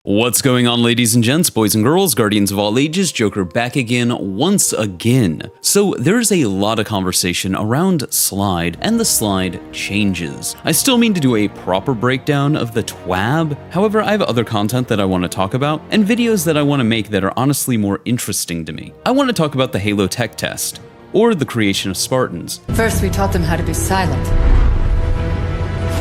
What's going on, ladies and gents, boys and girls, guardians of all ages, Joker back again once again. So there's a lot of conversation around Slide and the Slide changes. I still mean to do a proper breakdown of the TWAB, however I have other content that I want to talk about, and videos that I want to make that are honestly more interesting to me. I want to talk about the Halo tech test, or the creation of Spartans. First we taught them how to be silent.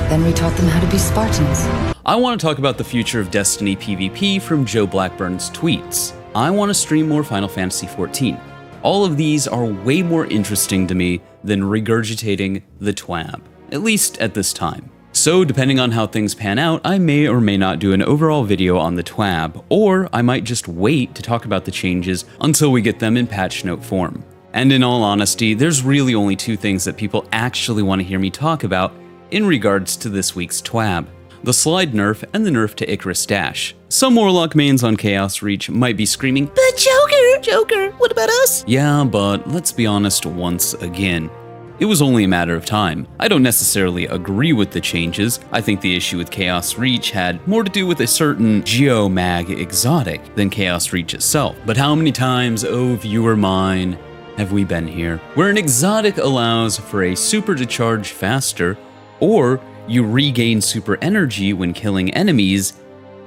Then we taught them how to be Spartans. I want to talk about the future of Destiny PvP from Joe Blackburn's tweets. I want to stream more Final Fantasy XIV. All of these are way more interesting to me than regurgitating the TWAB, at least at this time. So depending on how things pan out, I may or may not do an overall video on the TWAB, or I might just wait to talk about the changes until we get them in patch note form. And in all honesty, there's really only two things that people actually want to hear me talk about in regards to this week's TWAB. The Slide nerf and the nerf to Icarus Dash. Some Warlock mains on Chaos Reach might be screaming, "But Joker, what about us?" Yeah, but let's be honest once again. It was only a matter of time. I don't necessarily agree with the changes. I think the issue with Chaos Reach had more to do with a certain Geomag exotic than Chaos Reach itself. But how many times, oh viewer mine, have we been here? Where an exotic allows for a super to charge faster, or you regain super energy when killing enemies,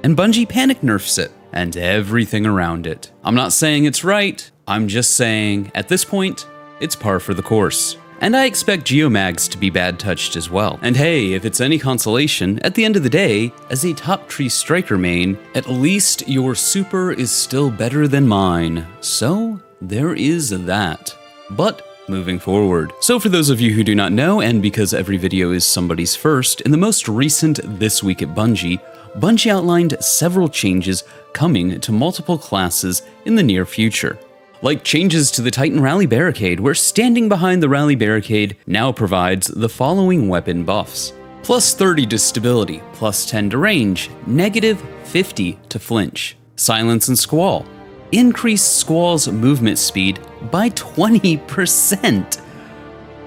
and Bungie panic nerfs it, and everything around it. I'm not saying it's right, I'm just saying, at this point, it's par for the course. And I expect Geomags to be bad touched as well. And hey, if it's any consolation, at the end of the day, as a top tree striker main, at least your super is still better than mine. So, there is that. But moving forward. So for those of you who do not know, and because every video is somebody's first, in the most recent This Week at Bungie, Bungie outlined several changes coming to multiple classes in the near future. Like changes to the Titan Rally Barricade, where standing behind the Rally Barricade now provides the following weapon buffs. Plus 30 to stability, plus 10 to range, negative 50 to flinch. Silence and Squall. Increased Squall's movement speed by 20%.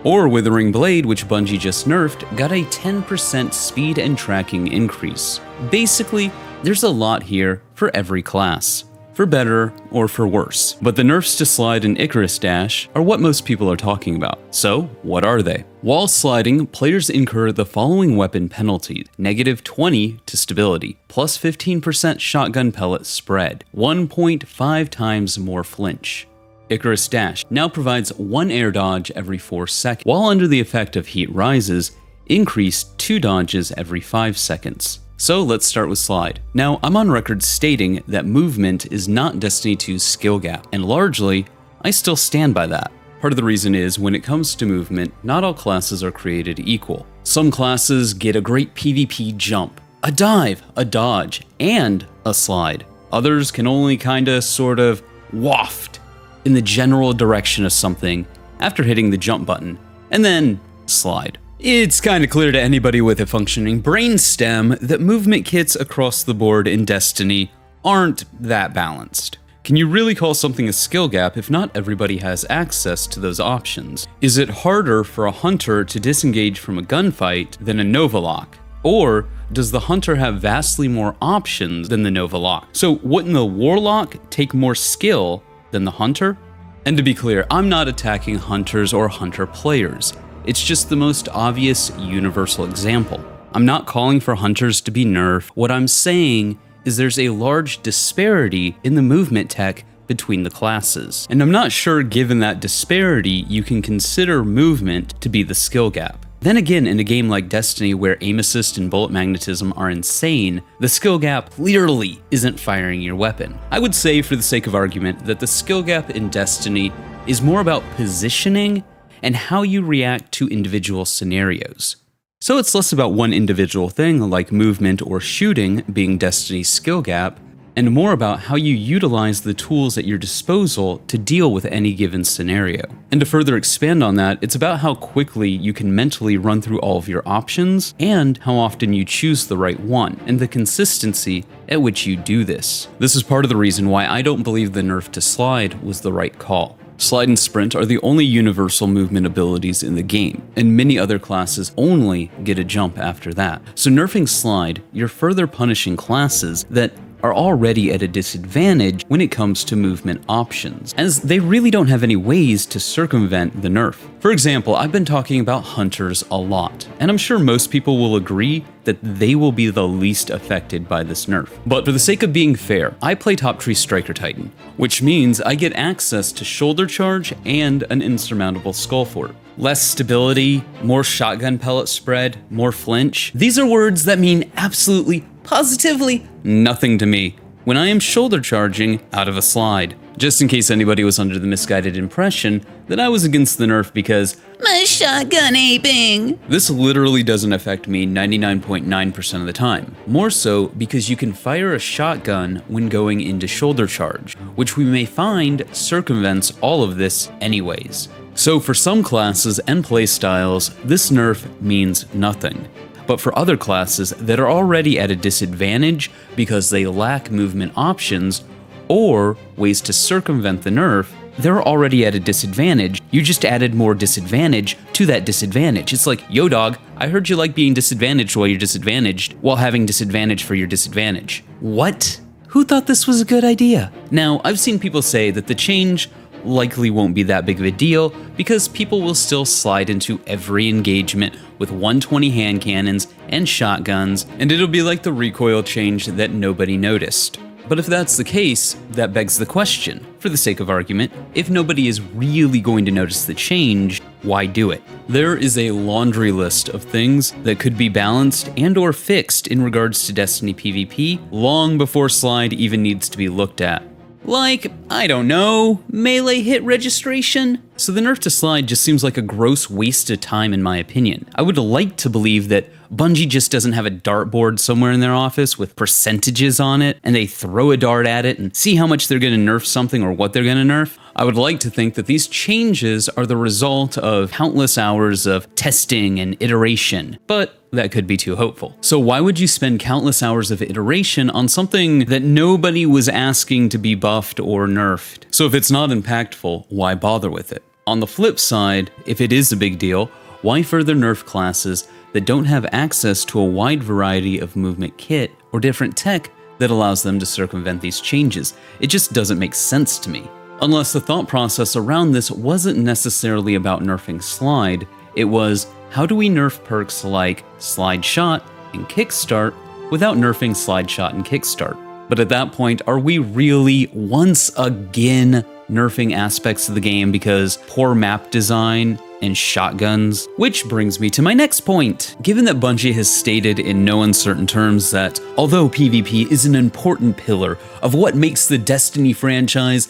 Or Withering Blade, which Bungie just nerfed, got a 10% speed and tracking increase. Basically, there's a lot here for every class, for better or for worse. But the nerfs to Slide and Icarus Dash are what most people are talking about. So, what are they? While sliding, players incur the following weapon penalty: negative 20 to stability, plus 15% shotgun pellet spread, 1.5 times more flinch. Icarus Dash now provides 1 air dodge every 4 seconds, while under the effect of heat rises, increased 2 dodges every 5 seconds. So let's start with Slide. Now, I'm on record stating that movement is not Destiny 2's skill gap, and largely, I still stand by that. Part of the reason is, when it comes to movement, not all classes are created equal. Some classes get a great PvP jump, a dive, a dodge, and a slide. Others can only kinda sort of waft in the general direction of something after hitting the jump button, and then slide. It's kinda clear to anybody with a functioning brainstem that movement kits across the board in Destiny aren't that balanced. Can you really call something a skill gap if not everybody has access to those options? Is it harder for a hunter to disengage from a gunfight than a Nova Lock? Or does the hunter have vastly more options than the Nova Lock? So wouldn't the Warlock take more skill than the hunter? And to be clear, I'm not attacking hunters or hunter players. It's just the most obvious universal example. I'm not calling for hunters to be nerfed. What I'm saying is there's a large disparity in the movement tech between the classes. And I'm not sure, given that disparity, you can consider movement to be the skill gap. Then again, in a game like Destiny where aim assist and bullet magnetism are insane, the skill gap clearly isn't firing your weapon. I would say, for the sake of argument, that the skill gap in Destiny is more about positioning and how you react to individual scenarios. So it's less about one individual thing like movement or shooting being Destiny's skill gap, and more about how you utilize the tools at your disposal to deal with any given scenario. And to further expand on that, it's about how quickly you can mentally run through all of your options, and how often you choose the right one, and the consistency at which you do this. This is part of the reason why I don't believe the nerf to Slide was the right call. Slide and Sprint are the only universal movement abilities in the game, and many other classes only get a jump after that. So nerfing Slide, you're further punishing classes that are already at a disadvantage when it comes to movement options, as they really don't have any ways to circumvent the nerf. For example, I've been talking about hunters a lot, and I'm sure most people will agree that they will be the least affected by this nerf. But for the sake of being fair, I play Top Tree Striker Titan, which means I get access to shoulder charge and an insurmountable skull fort. Less stability, more shotgun pellet spread, more flinch. These are words that mean absolutely, positively nothing to me when I am shoulder charging out of a slide. Just in case anybody was under the misguided impression that I was against the nerf because my shotgun aping. This literally doesn't affect me 99.9% of the time. More so because you can fire a shotgun when going into shoulder charge, which we may find circumvents all of this anyways. So for some classes and playstyles, this nerf means nothing. But for other classes that are already at a disadvantage because they lack movement options or ways to circumvent the nerf, they're already at a disadvantage. You just added more disadvantage to that disadvantage. It's like, yo dog, I heard you like being disadvantaged while you're disadvantaged while having disadvantage for your disadvantage. What? Who thought this was a good idea? Now, I've seen people say that the change likely won't be that big of a deal because people will still slide into every engagement with 120 hand cannons and shotguns, and it'll be like the recoil change that nobody noticed. But if that's the case, that begs the question, for the sake of argument, if nobody is really going to notice the change, why do it? There is a laundry list of things that could be balanced and or fixed in regards to Destiny PvP long before Slide even needs to be looked at. Like, I don't know, melee hit registration? So the nerf to Slide just seems like a gross waste of time in my opinion. I would like to believe that Bungie just doesn't have a dartboard somewhere in their office with percentages on it, and they throw a dart at it and see how much they're gonna nerf something or what they're gonna nerf. I would like to think that these changes are the result of countless hours of testing and iteration, but that could be too hopeful. So why would you spend countless hours of iteration on something that nobody was asking to be buffed or nerfed? So if it's not impactful, why bother with it? On the flip side, if it is a big deal, why further nerf classes that don't have access to a wide variety of movement kit or different tech that allows them to circumvent these changes? It just doesn't make sense to me. Unless the thought process around this wasn't necessarily about nerfing Slide, it was, how do we nerf perks like Slide Shot and Kickstart without nerfing Slide Shot and Kickstart? But at that point, are we really once again nerfing aspects of the game because poor map design and shotguns? Which brings me to my next point. Given that Bungie has stated in no uncertain terms that although PvP is an important pillar of what makes the Destiny franchise,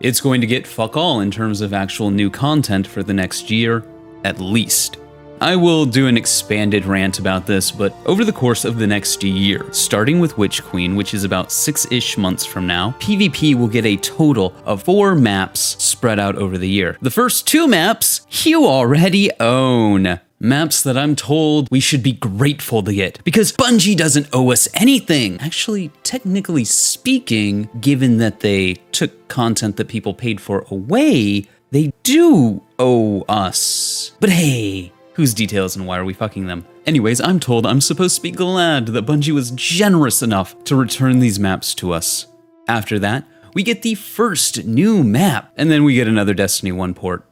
it's going to get fuck all in terms of actual new content for the next year, at least. I will do an expanded rant about this, but over the course of the next year, starting with Witch Queen, which is about 6-ish months from now, PvP will get a total of 4 maps spread out over the year. The first 2 maps you already own. Maps that I'm told we should be grateful to get, because Bungie doesn't owe us anything. Actually, technically speaking, given that they took content that people paid for away, they do owe us. But hey, whose details and why are we fucking them? Anyways, I'm told I'm supposed to be glad that Bungie was generous enough to return these maps to us. After that, we get the first new map, and then we get another Destiny 1 port.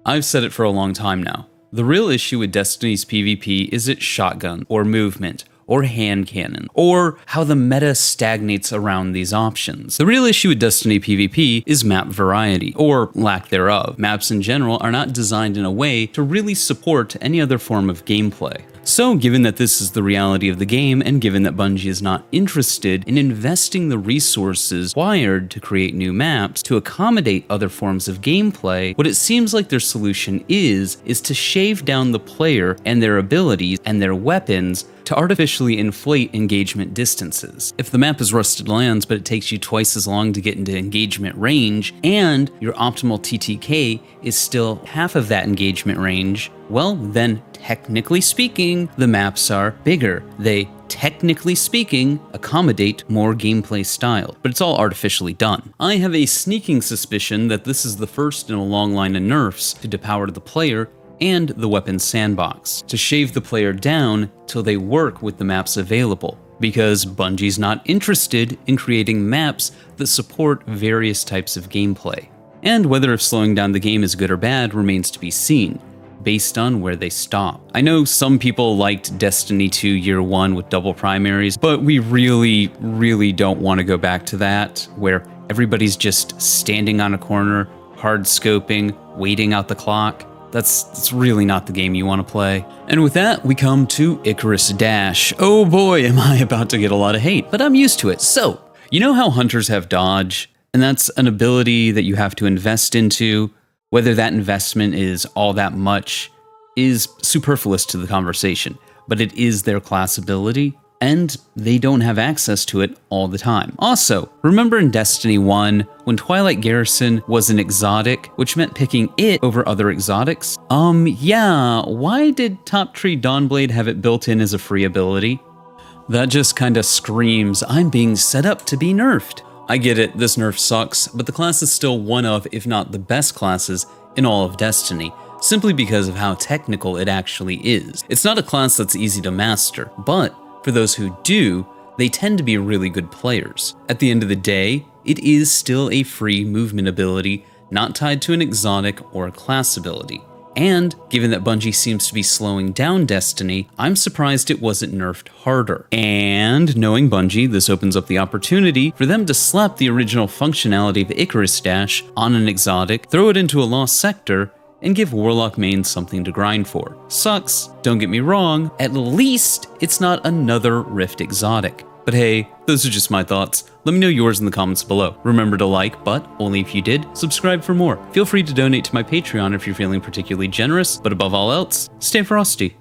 I've said it for a long time now. The real issue with Destiny's PvP is its shotgun, or movement, or hand cannon, or how the meta stagnates around these options. The real issue with Destiny PvP is map variety, or lack thereof. Maps in general are not designed in a way to really support any other form of gameplay. So given that this is the reality of the game, and given that Bungie is not interested in investing the resources required to create new maps to accommodate other forms of gameplay, what it seems like their solution is to shave down the player and their abilities and their weapons to artificially inflate engagement distances. If the map is Rusted Lands, but it takes you twice as long to get into engagement range, and your optimal TTK is still half of that engagement range, well, then technically speaking, the maps are bigger. They, technically speaking, accommodate more gameplay style, but it's all artificially done. I have a sneaking suspicion that this is the first in a long line of nerfs to depower the player and the weapons sandbox, to shave the player down till they work with the maps available. because Bungie's not interested in creating maps that support various types of gameplay. And whether slowing down the game is good or bad remains to be seen, based on where they stop. I know some people liked Destiny 2 Year 1 with double primaries, but we really don't want to go back to that, where everybody's just standing on a corner, hard scoping, waiting out the clock. That's really not the game you want to play. And with that, we come to Icarus Dash. Oh boy, am I about to get a lot of hate, but I'm used to it. So, you know how hunters have dodge? And that's an ability that you have to invest into. Whether that investment is all that much is superfluous to the conversation, but it is their class ability, and they don't have access to it all the time. Also, remember in Destiny 1, when Twilight Garrison was an exotic, which meant picking it over other exotics? Yeah, why did Top Tree Dawnblade have it built in as a free ability? That just kinda screams, I'm being set up to be nerfed. I get it, this nerf sucks, but the class is still one of, if not the best classes in all of Destiny, simply because of how technical it actually is. It's not a class that's easy to master, but for those who do, they tend to be really good players. At the end of the day, it is still a free movement ability, not tied to an exotic or a class ability. And given that Bungie seems to be slowing down Destiny, I'm surprised it wasn't nerfed harder. And knowing Bungie, this opens up the opportunity for them to slap the original functionality of Icarus Dash on an exotic, throw it into a lost sector, and give Warlock mains something to grind for. Sucks, don't get me wrong, at least it's not another Rift exotic. But hey, those are just my thoughts. Let me know yours in the comments below. Remember to like, but only if you did, subscribe for more. Feel free to donate to my Patreon if you're feeling particularly generous, but above all else, stay frosty.